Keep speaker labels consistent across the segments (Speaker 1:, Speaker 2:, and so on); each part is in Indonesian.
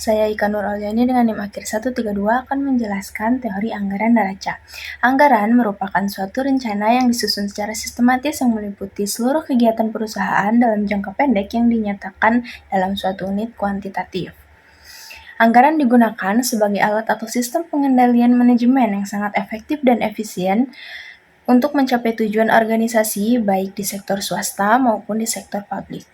Speaker 1: saya Ika Nur Alyani dengan NIM akhir 132 akan menjelaskan teori anggaran neraca. Anggaran merupakan suatu rencana yang disusun secara sistematis yang meliputi seluruh kegiatan perusahaan dalam jangka pendek yang dinyatakan dalam suatu unit kuantitatif. Anggaran digunakan sebagai alat atau sistem pengendalian manajemen yang sangat efektif dan efisien untuk mencapai tujuan organisasi baik di sektor swasta maupun di sektor publik.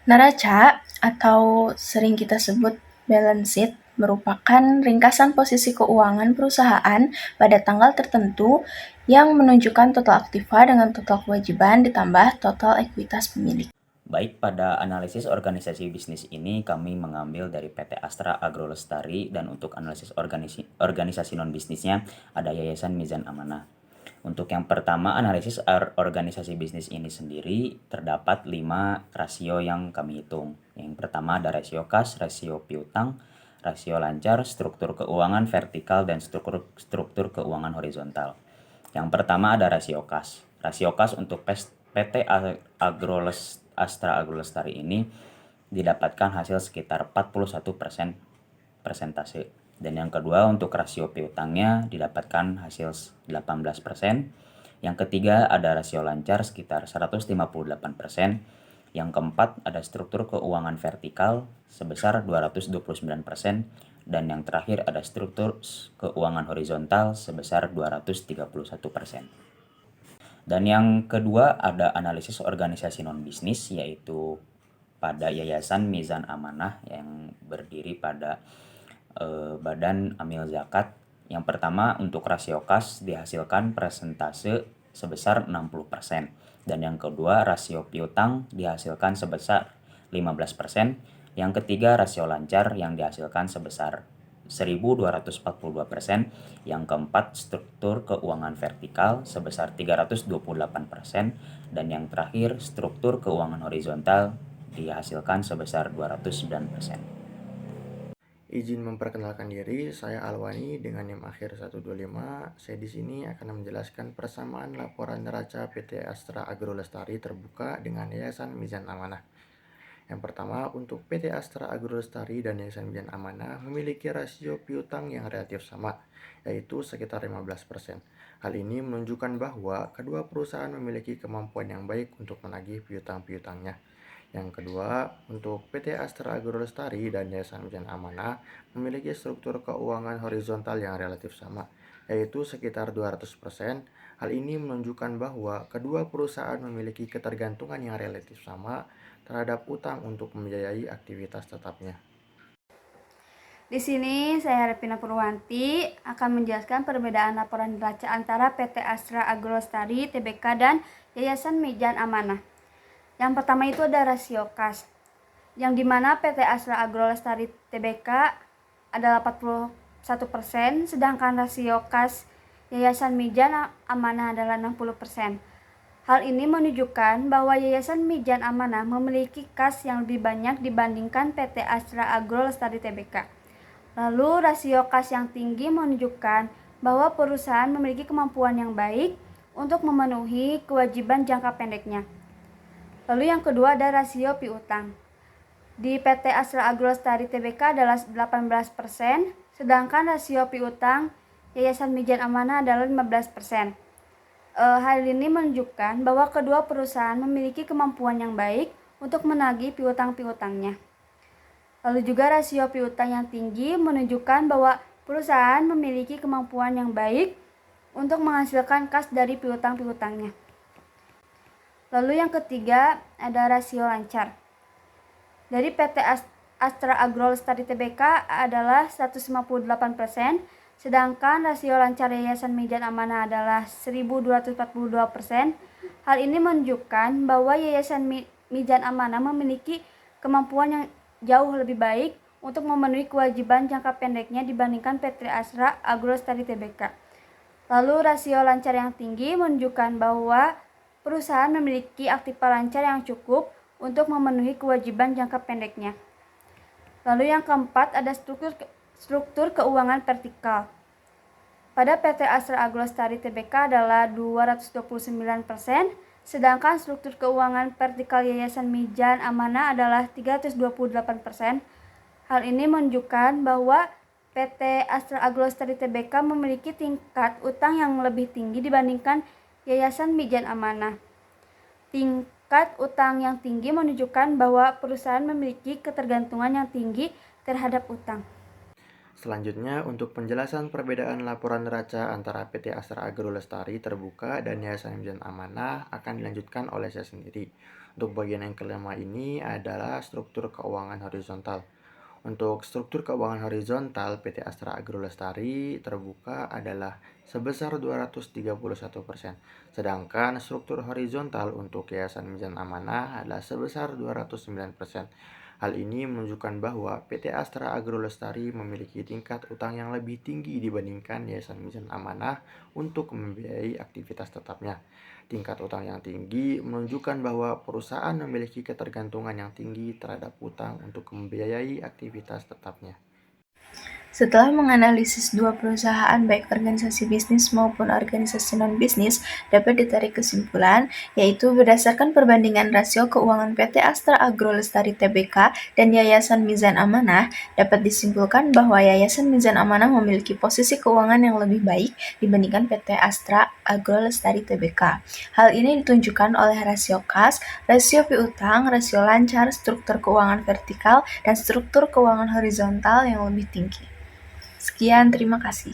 Speaker 1: Neraca atau sering kita sebut balance sheet merupakan ringkasan posisi keuangan perusahaan pada tanggal tertentu yang menunjukkan total aktiva dengan total kewajiban ditambah total ekuitas pemilik.
Speaker 2: Baik, pada analisis organisasi bisnis ini kami mengambil dari PT Astra Agrolestari dan untuk analisis organisasi non-bisnisnya ada Yayasan Mizan Amanah. Untuk yang pertama, analisis organisasi bisnis ini sendiri terdapat 5 rasio yang kami hitung. Yang pertama ada rasio kas, rasio piutang, rasio lancar, struktur keuangan vertikal, dan struktur keuangan horizontal. Yang pertama ada rasio kas. Rasio kas untuk PT Astra Agrolestari ini didapatkan hasil sekitar 41% persentase. Dan yang kedua untuk rasio piutangnya didapatkan hasil 18%. Yang ketiga ada rasio lancar sekitar 158%. Yang keempat ada struktur keuangan vertikal sebesar 229%. Dan yang terakhir ada struktur keuangan horizontal sebesar 231%. Dan yang kedua ada analisis organisasi non-bisnis yaitu pada Yayasan Mizan Amanah yang berdiri pada Badan Amil Zakat. Yang pertama untuk rasio kas dihasilkan persentase sebesar 60%. Dan yang kedua rasio piutang dihasilkan sebesar 15%. Yang ketiga rasio lancar yang dihasilkan sebesar 1242%. Yang keempat struktur keuangan vertikal sebesar 328%. Dan yang terakhir struktur keuangan horizontal dihasilkan sebesar 209%.
Speaker 3: Izin memperkenalkan diri, saya Alwani dengan NIM akhir 125. Saya di sini akan menjelaskan persamaan laporan neraca PT Astra Agrolestari terbuka dengan Yayasan Mizan Amanah. Yang pertama, untuk PT Astra Agrolestari dan Yayasan Mizan Amanah memiliki rasio piutang yang relatif sama, yaitu sekitar 15%. Hal ini menunjukkan bahwa kedua perusahaan memiliki kemampuan yang baik untuk menagih piutang-piutangnya. Yang kedua, untuk PT Astra Agrolestari dan Yayasan Mizan Amanah memiliki struktur keuangan horizontal yang relatif sama, yaitu sekitar 200%. Hal ini menunjukkan bahwa kedua perusahaan memiliki ketergantungan yang relatif sama terhadap utang untuk membiayai aktivitas tetapnya.
Speaker 4: Di sini saya Repina Purwanti akan menjelaskan perbedaan laporan neraca antara PT Astra Agrolestari Tbk dan Yayasan Mizan Amanah. Yang pertama itu ada rasio kas, yang dimana PT Astra Agrolestari Tbk adalah 41%, sedangkan rasio kas Yayasan Mizan Amanah adalah 60%. Hal ini menunjukkan bahwa Yayasan Mizan Amanah memiliki kas yang lebih banyak dibandingkan PT Astra Agrolestari Tbk. Lalu rasio kas yang tinggi menunjukkan bahwa perusahaan memiliki kemampuan yang baik untuk memenuhi kewajiban jangka pendeknya. Lalu yang kedua ada rasio piutang. Di PT Astra Agrolestari Tbk adalah 18%, sedangkan rasio piutang Yayasan Mizan Amanah adalah 15%. Hal ini menunjukkan bahwa kedua perusahaan memiliki kemampuan yang baik untuk menagih piutang-piutangnya. Lalu juga rasio piutang yang tinggi menunjukkan bahwa perusahaan memiliki kemampuan yang baik untuk menghasilkan kas dari piutang-piutangnya. Lalu yang ketiga ada rasio lancar. Dari PT Astra Agrolestari Tbk adalah 158%, sedangkan rasio lancar Yayasan Mizan Amanah adalah 1242%. Hal ini menunjukkan bahwa Yayasan Mizan Amanah memiliki kemampuan yang jauh lebih baik untuk memenuhi kewajiban jangka pendeknya dibandingkan PT Astra Agrolestari Tbk. Lalu rasio lancar yang tinggi menunjukkan bahwa perusahaan memiliki aktiva lancar yang cukup untuk memenuhi kewajiban jangka pendeknya. Lalu yang keempat ada struktur keuangan vertikal. Pada PT Astra Agrolestari Tbk adalah 229%, sedangkan struktur keuangan vertikal Yayasan Mizan Amanah adalah 328%. Hal ini menunjukkan bahwa PT Astra Agrolestari Tbk memiliki tingkat utang yang lebih tinggi dibandingkan Yayasan Mizan Amanah. Tingkat utang yang tinggi menunjukkan bahwa perusahaan memiliki ketergantungan yang tinggi terhadap utang.
Speaker 3: Selanjutnya, untuk penjelasan perbedaan laporan neraca antara PT Astra Agrolestari Terbuka dan Yayasan Mizan Amanah akan dilanjutkan oleh saya sendiri. Untuk bagian yang kelima ini adalah struktur keuangan horizontal. Untuk struktur keuangan horizontal PT Astra Agrolestari Terbuka adalah sebesar 231%, sedangkan struktur horizontal untuk Yayasan Mizan Amanah adalah sebesar 209%. Hal ini menunjukkan bahwa PT Astra Agrolestari memiliki tingkat utang yang lebih tinggi dibandingkan Yayasan Mizan Amanah untuk membiayai aktivitas tetapnya. Tingkat utang yang tinggi menunjukkan bahwa perusahaan memiliki ketergantungan yang tinggi terhadap utang untuk membiayai aktivitas tetapnya.
Speaker 1: Setelah menganalisis dua perusahaan baik organisasi bisnis maupun organisasi non-bisnis, dapat ditarik kesimpulan, yaitu berdasarkan perbandingan rasio keuangan PT Astra Agrolestari Tbk dan Yayasan Mizan Amanah, dapat disimpulkan bahwa Yayasan Mizan Amanah memiliki posisi keuangan yang lebih baik dibandingkan PT Astra Agrolestari Tbk. Hal ini ditunjukkan oleh rasio kas, rasio piutang, rasio lancar, struktur keuangan vertikal, dan struktur keuangan horizontal yang lebih tinggi. Sekian, terima kasih.